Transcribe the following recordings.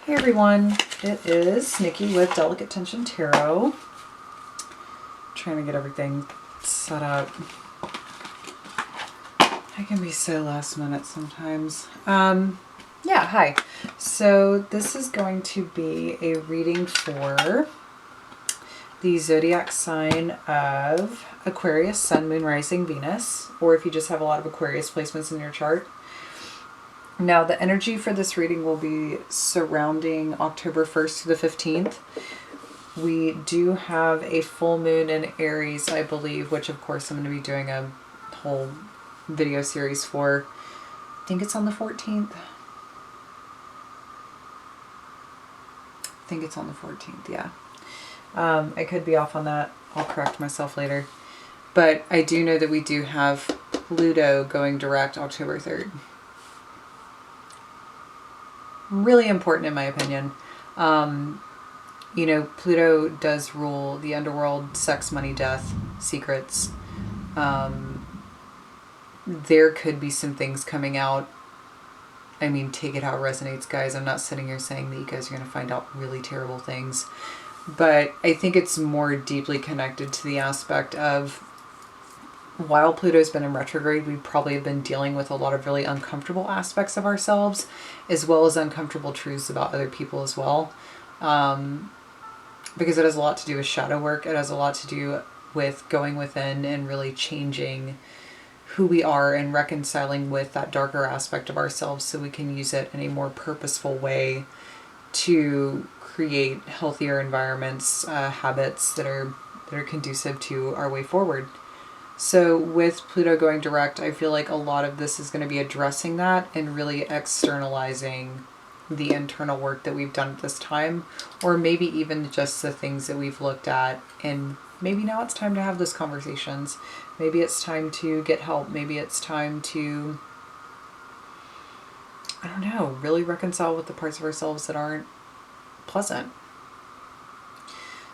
Hey everyone, it is Nikki with Delicate Tension Tarot. Trying to get everything set up. I can be so last minute sometimes. Yeah, hi. So this is going to be a reading for the zodiac sign of Aquarius, Sun, Moon, Rising, Venus, or if you just have a lot of Aquarius placements in your chart. Now, the energy for this reading will be surrounding October 1st to the 15th. We do have a full moon in Aries, I believe, which of course I'm going to be doing a whole video series for. I think it's on the 14th. I think it's on the 14th, yeah. I could be off on that. I'll correct myself later. But I do know that we do have Pluto going direct October 3rd. Really important in my opinion. You know, Pluto does rule the underworld, sex, money, death, secrets. There could be some things coming out. I mean, take it how it resonates, guys. I'm not sitting here saying that you guys are going to find out really terrible things. But I think it's more deeply connected to the aspect of, while Pluto's been in retrograde, we probably have been dealing with a lot of really uncomfortable aspects of ourselves, as well as uncomfortable truths about other people as well. Because it has a lot to do with shadow work. It has a lot to do with going within and really changing who we are and reconciling with that darker aspect of ourselves so we can use it in a more purposeful way to create healthier environments, habits that are conducive to our way forward. So with Pluto going direct, I feel like a lot of this is going to be addressing that and really externalizing the internal work that we've done at this time, or maybe even just the things that we've looked at, and maybe now it's time to have those conversations. Maybe it's time to get help. Maybe it's time to, I don't know, really reconcile with the parts of ourselves that aren't pleasant.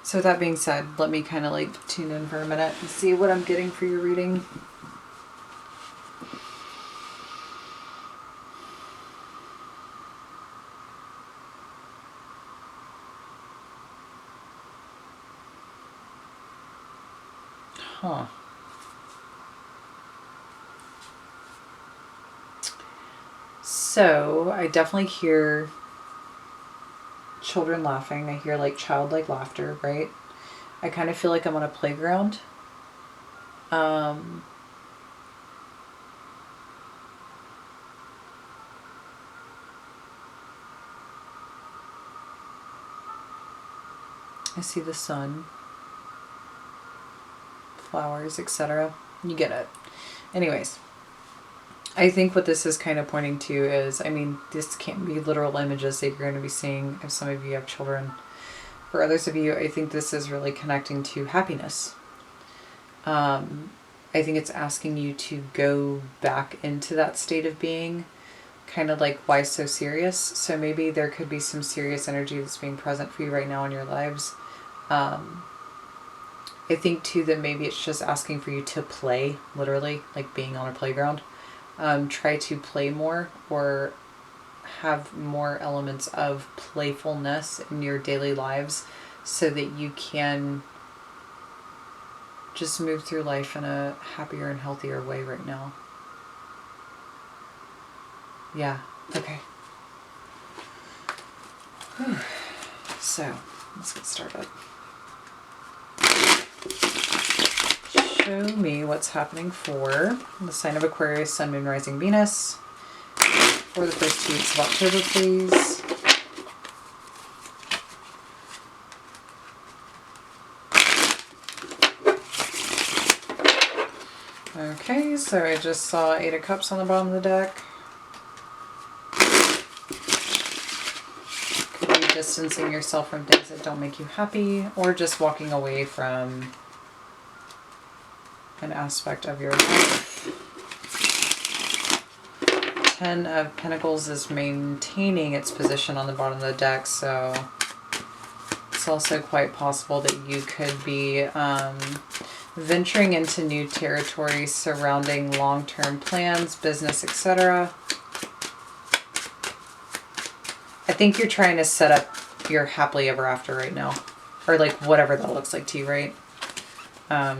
So with that being said, let me kind of like tune in for a minute and see what I'm getting for your reading. Huh. So I definitely hear children laughing. I hear like childlike laughter, right? I kind of feel like I'm on a playground. I see the sun, flowers, etc. You get it. Anyways, I think what this is kind of pointing to is, I mean, this can't be literal images that you're going to be seeing if some of you have children. For others of you, I think this is really connecting to happiness. I think it's asking you to go back into that state of being, kind of like, why so serious? So maybe there could be some serious energy that's being present for you right now in your lives. I think too that maybe it's just asking for you to play, literally, like being on a playground. Try to play more or have more elements of playfulness in your daily lives so that you can just move through life in a happier and healthier way right now. Yeah, okay. Whew. So, let's get started. Show me what's happening for the sign of Aquarius, Sun, Moon, Rising, Venus for the first 2 weeks of October, please. Okay, so I just saw 8 of Cups on the bottom of the deck. Could be distancing yourself from things that don't make you happy, or just walking away from an aspect of your life. 10 of Pentacles is maintaining its position on the bottom of the deck, so it's also quite possible that you could be venturing into new territory surrounding long-term plans, business, etc. I think you're trying to set up your happily ever after right now. Or like whatever that looks like to you, right? I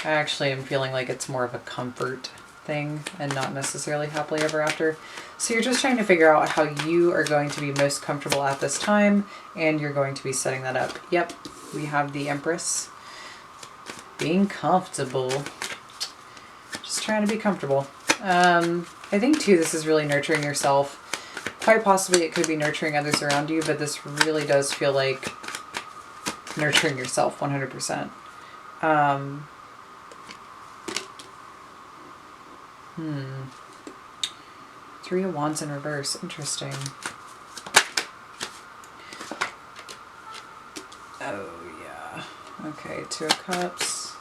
actually am feeling like it's more of a comfort thing and not necessarily happily ever after. So you're just trying to figure out how you are going to be most comfortable at this time, and you're going to be setting that up. Yep, we have the Empress. Being comfortable. Just trying to be comfortable. I think too, this is really nurturing yourself. Quite possibly it could be nurturing others around you, but this really does feel like nurturing yourself 100%. Three of Wands in reverse. Interesting. Oh, yeah. Okay, Two of Cups.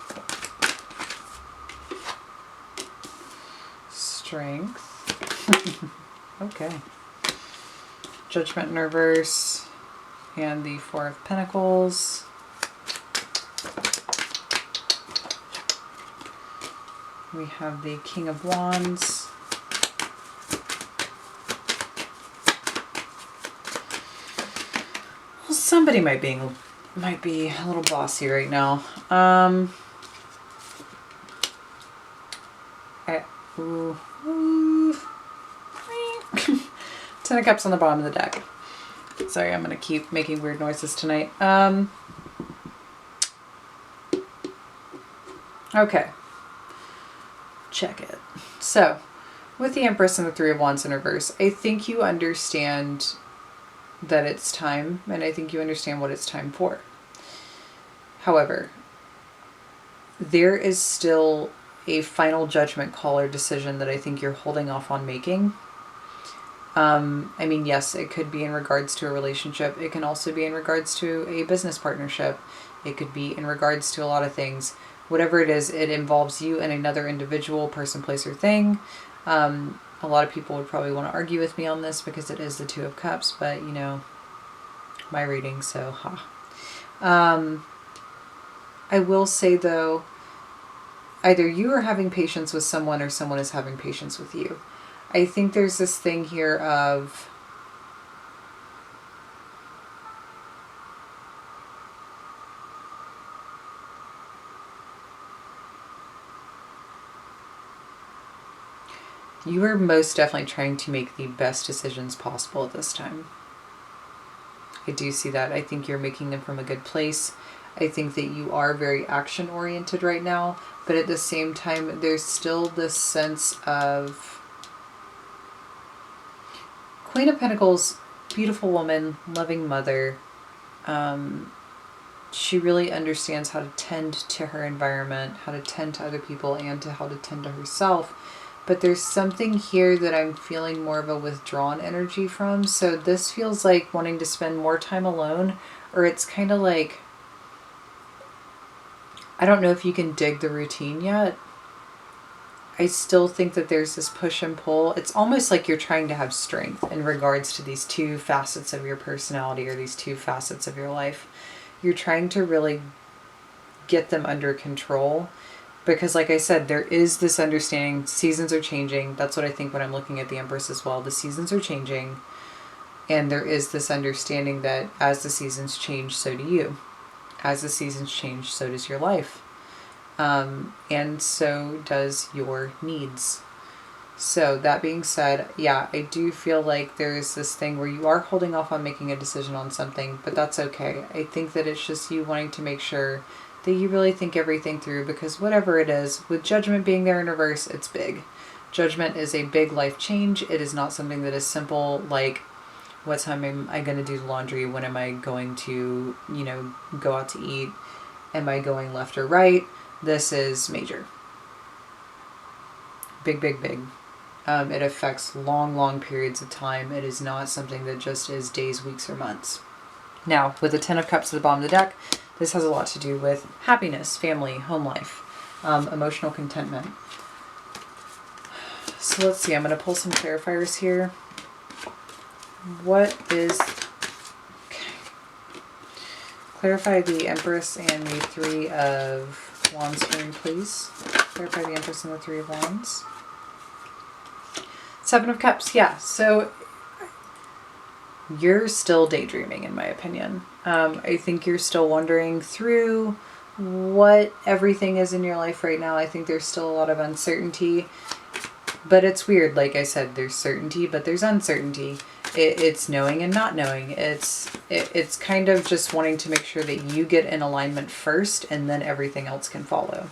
Strength. Okay. Judgment in reverse. And the Four of Pentacles. We have the King of Wands. Well, somebody might be a little bossy right now. Ten of Cups on the bottom of the deck. Sorry, I'm going to keep making weird noises tonight. Okay. Check it. So, with the Empress and the Three of Wands in reverse, I think you understand that it's time, and I think you understand what it's time for. However, there is still a final judgment call or decision that I think you're holding off on making. I mean, yes, it could be in regards to a relationship. It can also be in regards to a business partnership. It could be in regards to a lot of things. Whatever it is, it involves you and another individual, person, place, or thing. A lot of people would probably want to argue with me on this because it is the Two of Cups, but you know, my reading, so ha. I will say though, either you are having patience with someone or someone is having patience with you. I think there's this thing here of you are most definitely trying to make the best decisions possible at this time. I do see that. I think you're making them from a good place. I think that you are very action oriented right now, but at the same time, there's still this sense of Queen of Pentacles, beautiful woman, loving mother. She really understands how to tend to her environment, how to tend to other people, and how to tend to herself. But there's something here that I'm feeling more of a withdrawn energy from. So this feels like wanting to spend more time alone, or it's kind of like, I don't know if you can dig the routine yet. I still think that there's this push and pull. It's almost like you're trying to have strength in regards to these two facets of your personality or these two facets of your life. You're trying to really get them under control because, like I said, there is this understanding. Seasons are changing. That's what I think when I'm looking at the Empress as well. The seasons are changing, and there is this understanding that as the seasons change, so do you. As the seasons change, so does your life. And so does your needs. So that being said, yeah, I do feel like there is this thing where you are holding off on making a decision on something, but that's okay. I think that it's just you wanting to make sure that you really think everything through, because whatever it is, with Judgment being there in reverse, it's big. Judgment is a big life change. It is not something that is simple, like, what time am I going to do the laundry? When am I going to, go out to eat? Am I going left or right? This is major. Big, big, big. It affects long, long periods of time. It is not something that just is days, weeks, or months. Now, with the Ten of Cups at the bottom of the deck, this has a lot to do with happiness, family, home life, emotional contentment. So let's see. I'm going to pull some clarifiers here. What is... Okay. Clarify the Empress and the Three of Wands for me, please. Clarify the Empress and the Three of Wands. Seven of Cups, yeah. So you're still daydreaming, in my opinion. I think you're still wondering through what everything is in your life right now. I think there's still a lot of uncertainty. But it's weird. Like I said, there's certainty, but there's uncertainty. It's knowing and not knowing. It's kind of just wanting to make sure that you get in alignment first, and then everything else can follow.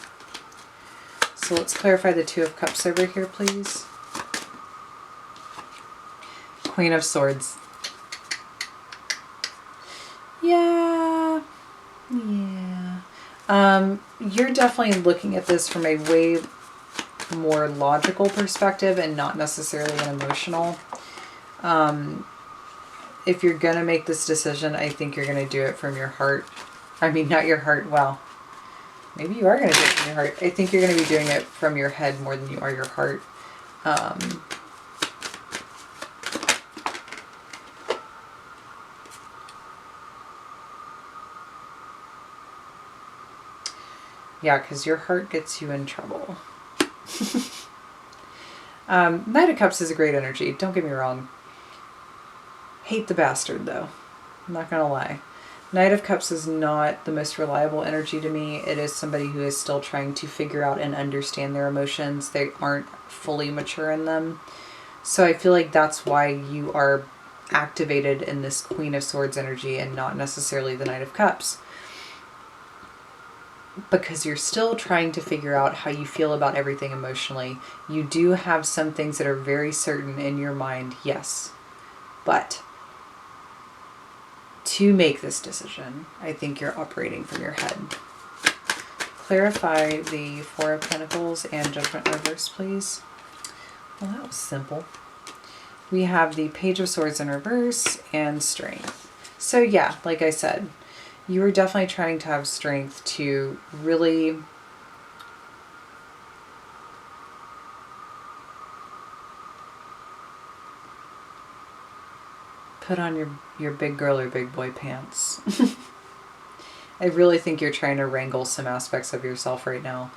So let's clarify the Two of Cups over here, please. Queen of Swords. Yeah. You're definitely looking at this from a way more logical perspective and not necessarily an emotional. If you're going to make this decision, I think you're going to do it from your heart. I mean, not your heart. Well, maybe you are going to do it from your heart. I think you're going to be doing it from your head more than you are your heart. Yeah, because your heart gets you in trouble. Knight of Cups is a great energy. Don't get me wrong. Hate the bastard, though. I'm not going to lie. Knight of Cups is not the most reliable energy to me. It is somebody who is still trying to figure out and understand their emotions. They aren't fully mature in them. So I feel like that's why you are activated in this Queen of Swords energy and not necessarily the Knight of Cups. Because you're still trying to figure out how you feel about everything emotionally. You do have some things that are very certain in your mind, yes. But to make this decision, I think you're operating from your head. Clarify the Four of Pentacles and Judgment reverse, please. Well, that was simple. We have the Page of Swords in reverse and Strength. So yeah, like I said, you are definitely trying to have strength to really put on your big girl or big boy pants. I really think you're trying to wrangle some aspects of yourself right now.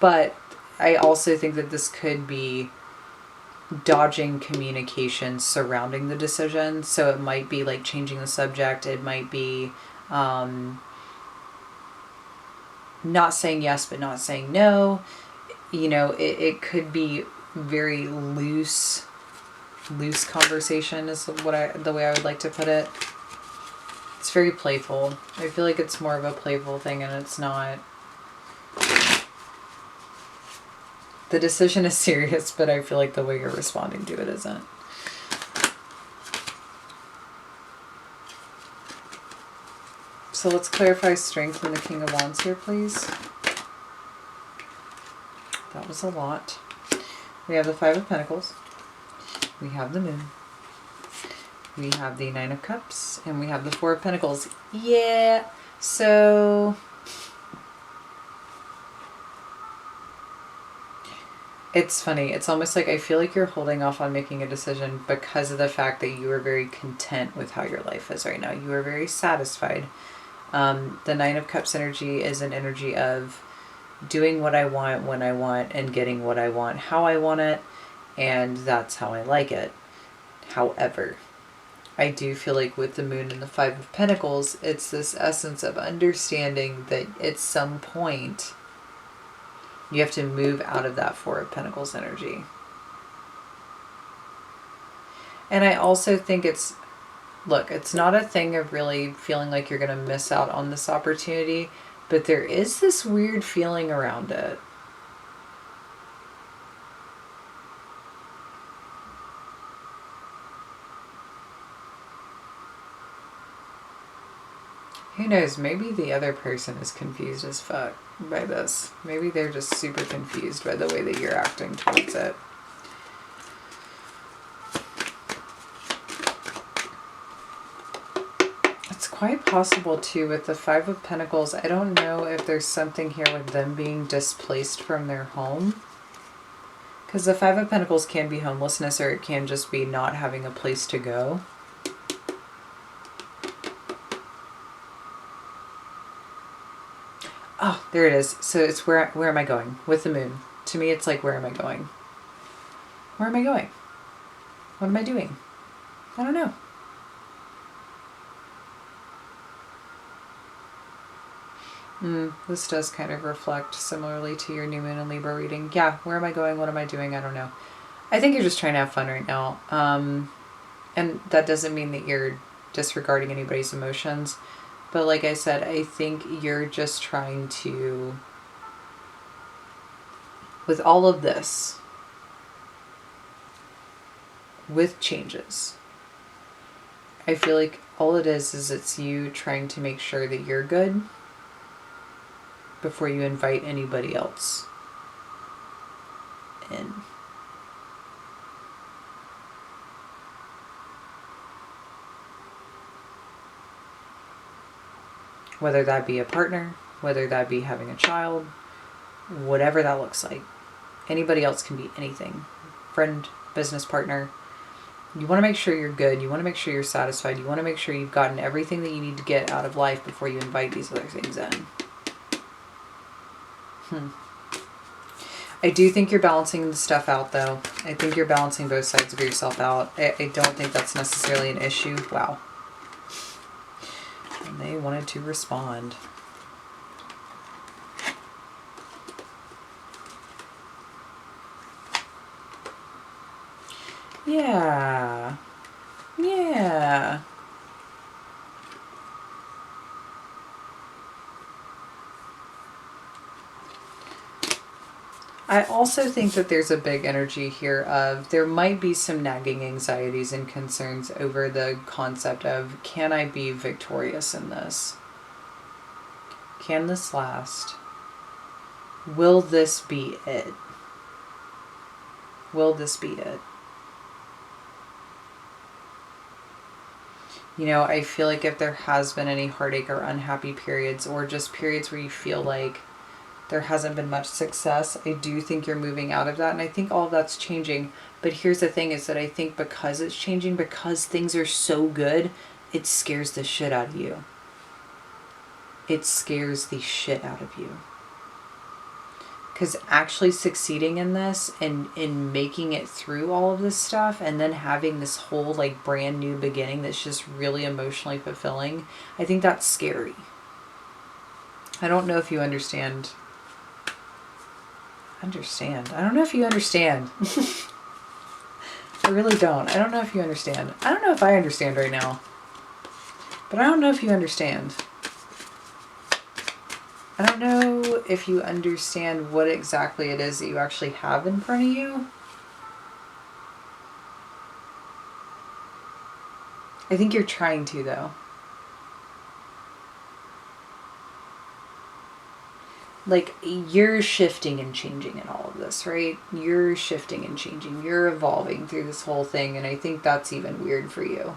But I also think that this could be dodging communication surrounding the decision. So it might be like changing the subject. It might be not saying yes but not saying no. You know, it could be very loose conversation is the way I would like to put it. It's very playful. I feel like it's more of a playful thing, and it's not. The decision is serious, but I feel like the way you're responding to it isn't. So let's clarify Strength in the King of Wands here, please. That was a lot. We have the Five of Pentacles. We have the Moon. We have the Nine of Cups. And we have the Four of Pentacles. Yeah. So it's funny. It's almost like I feel like you're holding off on making a decision because of the fact that you are very content with how your life is right now. You are very satisfied. The Nine of Cups energy is an energy of doing what I want, when I want, and getting what I want, how I want it, and that's how I like it. However, I do feel like with the Moon and the Five of Pentacles, it's this essence of understanding that at some point you have to move out of that Four of Pentacles energy. And I also think it's not a thing of really feeling like you're going to miss out on this opportunity, but there is this weird feeling around it. Who knows, maybe the other person is confused as fuck by this. Maybe they're just super confused by the way that you're acting towards it. It's quite possible too with the Five of Pentacles. I don't know if there's something here with them being displaced from their home. Because the Five of Pentacles can be homelessness, or it can just be not having a place to go. Oh, there it is. So it's where am I going with the Moon? To me, it's like, where am I going? Where am I going? What am I doing? I don't know. This does kind of reflect similarly to your new moon and Libra reading. Yeah, where am I going? What am I doing? I don't know. I think you're just trying to have fun right now. And that doesn't mean that you're disregarding anybody's emotions. But like I said, I think you're just trying to, with all of this, with changes, I feel like all it is it's you trying to make sure that you're good before you invite anybody else in. Whether that be a partner, whether that be having a child, whatever that looks like. Anybody else can be anything. Friend, business partner. You want to make sure you're good. You want to make sure you're satisfied. You want to make sure you've gotten everything that you need to get out of life before you invite these other things in. I do think you're balancing the stuff out, though. I think you're balancing both sides of yourself out. I don't think that's necessarily an issue. Wow. And they wanted to respond. Yeah. Yeah. I also think that there's a big energy here of there might be some nagging anxieties and concerns over the concept of, can I be victorious in this? Can this last? Will this be it? Will this be it? You know, I feel like if there has been any heartache or unhappy periods, or just periods where you feel like there hasn't been much success, I do think you're moving out of that. And I think all of that's changing. But here's the thing is that I think because it's changing, because things are so good, it scares the shit out of you. It scares the shit out of you. Because actually succeeding in this and in making it through all of this stuff and then having this whole like brand new beginning that's just really emotionally fulfilling, I think that's scary. I don't know if you understand. I don't know if you understand. I really don't. I don't know if you understand. I don't know if I understand right now. But I don't know if you understand. I don't know if you understand what exactly it is that you actually have in front of you. I think you're trying to, though. Like, you're shifting and changing in all of this, right? You're shifting and changing. You're evolving through this whole thing, and I think that's even weird for you.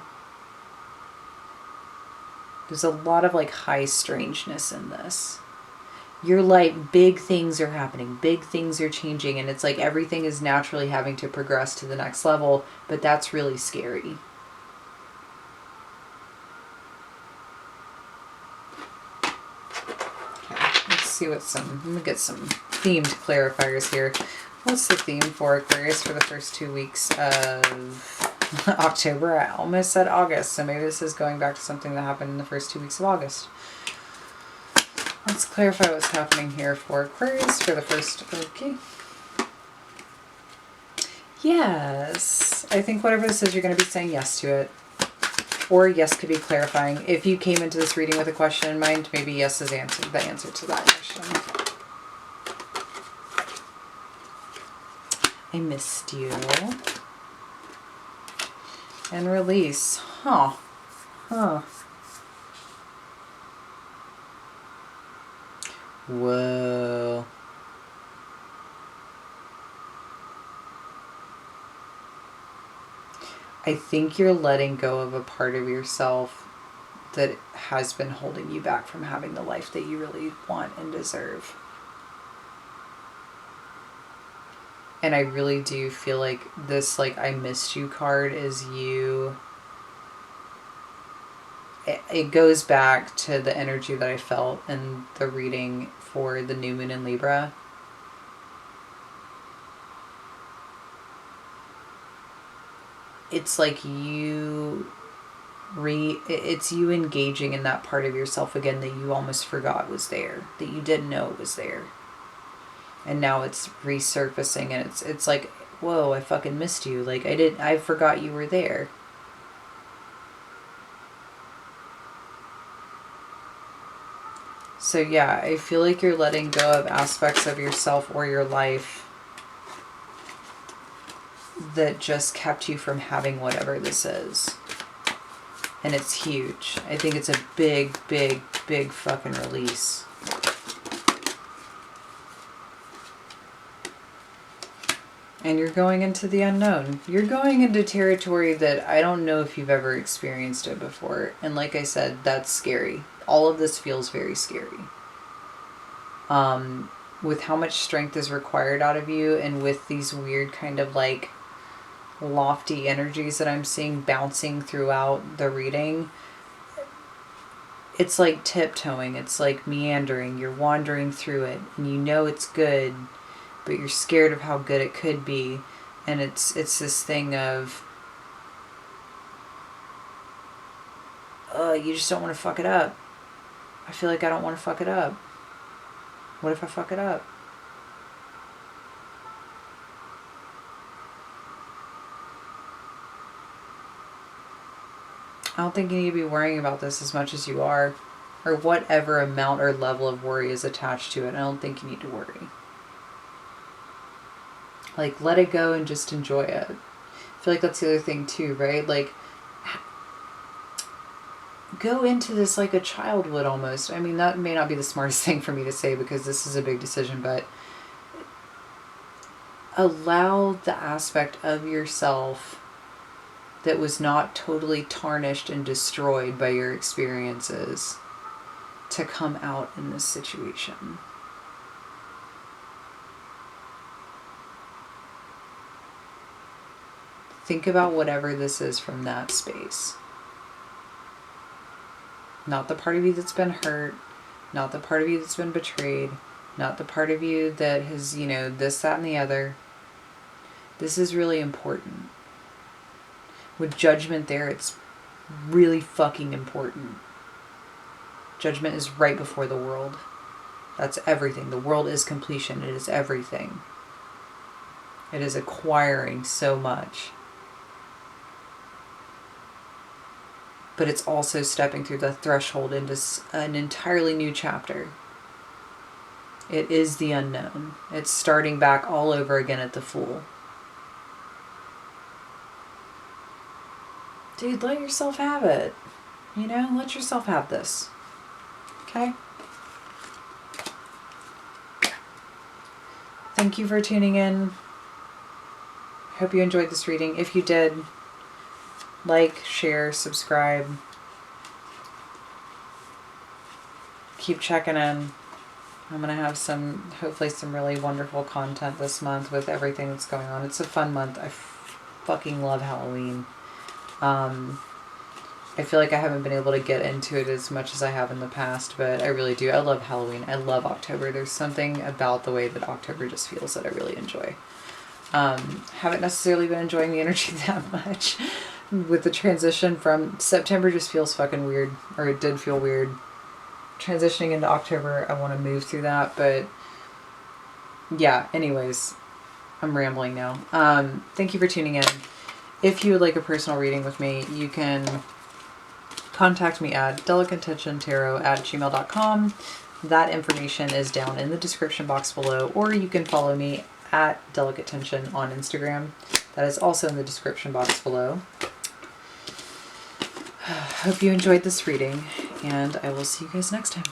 There's a lot of, like, high strangeness in this. You're like, big things are happening, big things are changing, and it's like everything is naturally having to progress to the next level, but that's really scary. See what let me get some themed clarifiers here. What's the theme for Aquarius for the first 2 weeks of October? I almost said August, so maybe this is going back to something that happened in the first 2 weeks of August. Let's clarify what's happening here for Aquarius for the first, okay. Yes, I think whatever this is, you're going to be saying yes to it. Or yes could be clarifying. If you came into this reading with a question in mind, maybe yes is the answer to that question. I missed you. And release. Huh. Whoa. I think you're letting go of a part of yourself that has been holding you back from having the life that you really want and deserve. And I really do feel like this, like, I missed you card is you. It goes back to the energy that I felt in the reading for the new moon in Libra. it's like it's you engaging in that part of yourself again that you almost forgot was there, that you didn't know it was there. And now it's resurfacing, and it's like, whoa, I fucking missed you. Like, I forgot you were there. So yeah, I feel like you're letting go of aspects of yourself or your life that just kept you from having whatever this is. And it's huge. I think it's a big, big, big fucking release. And you're going into the unknown. You're going into territory that I don't know if you've ever experienced it before. And like I said, that's scary. All of this feels very scary. With how much strength is required out of you, and with these weird kind of like lofty energies that I'm seeing bouncing throughout the reading, it's like tiptoeing, it's like meandering, you're wandering through it, and you know it's good, but you're scared of how good it could be. And it's this thing of, you just don't want to fuck it up. I feel like I don't want to fuck it up. What if I fuck it up? I don't think you need to be worrying about this as much as you are, or whatever amount or level of worry is attached to it. I don't think you need to worry. Like, let it go and just enjoy it. I feel like that's the other thing too, right? Like, go into this like a child would almost. I mean, that may not be the smartest thing for me to say because this is a big decision, but allow the aspect of yourself that was not totally tarnished and destroyed by your experiences to come out in this situation. Think about whatever this is from that space. Not the part of you that's been hurt, not the part of you that's been betrayed, not the part of you that has, this, that, and the other. This is really important. With judgment there, it's really fucking important. Judgment is right before the world. That's everything. The world is completion. It is everything. It is acquiring so much. But it's also stepping through the threshold into an entirely new chapter. It is the unknown. It's starting back all over again at the Fool. Dude, let yourself have it. Let yourself have this. Okay? Thank you for tuning in. Hope you enjoyed this reading. If you did, like, share, subscribe. Keep checking in. I'm going to have hopefully some really wonderful content this month with everything that's going on. It's a fun month. I fucking love Halloween. I feel like I haven't been able to get into it as much as I have in the past, but I really do. I love Halloween. I love October. There's something about the way that October just feels that I really enjoy. Haven't necessarily been enjoying the energy that much with the transition from September. Just feels fucking weird, or it did feel weird. Transitioning into October, I want to move through that, but yeah, anyways, I'm rambling now. Thank you for tuning in. If you would like a personal reading with me, you can contact me at delicatetensiontarot@gmail.com. That information is down in the description box below, or you can follow me at Delicate Tension on Instagram. That is also in the description box below. Hope you enjoyed this reading, and I will see you guys next time.